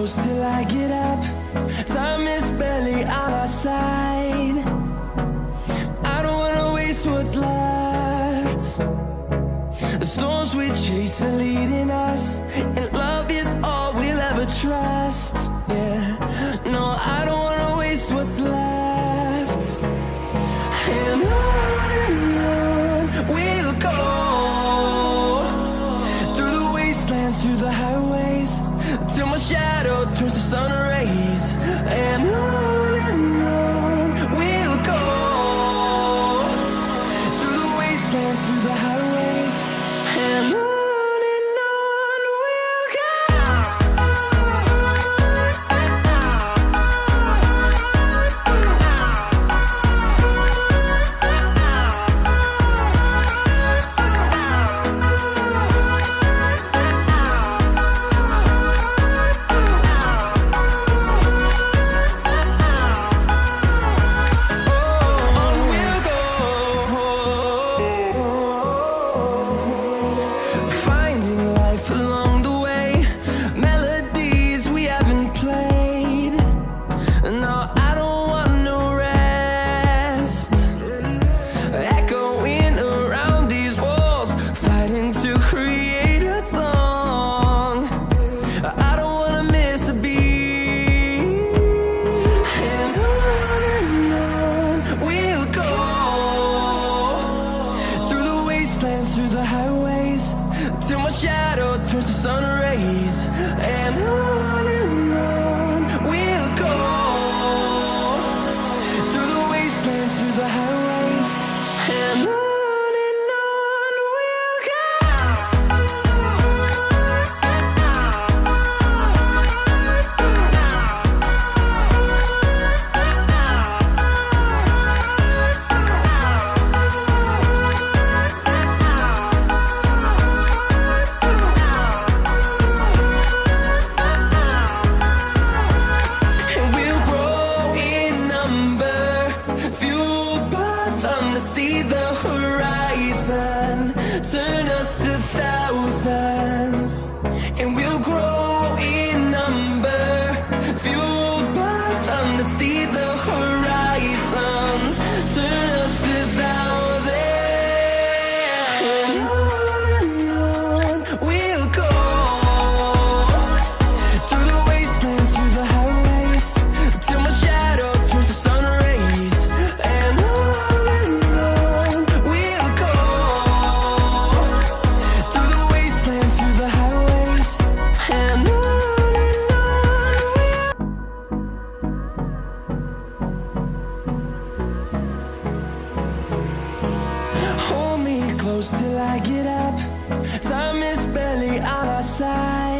close till I get up. Time is barely on our side. I don't wanna waste what's left. The storms we chase are leading us, and love is all we'll ever trust. Yeah, no, I don't wanna waste what's left. And on we'll go, through the wastelands, through the highways, till my shadow turns to sun rays. And on we'll go, through the wastelands, through the highways, and on we'll go. Through the highways, till my shadow turns to sun rays. And on we'll go, through the wastelands, through the highways, and on we'll go. See the horizon, turn us to thousands, and we'll grow in number, fueled by them to see the horizon, turn us to thousands, and on we'll go, through the wastelands, through the highways, till my shadow turns to sun rays. And close till I get up. Time is barely on our side.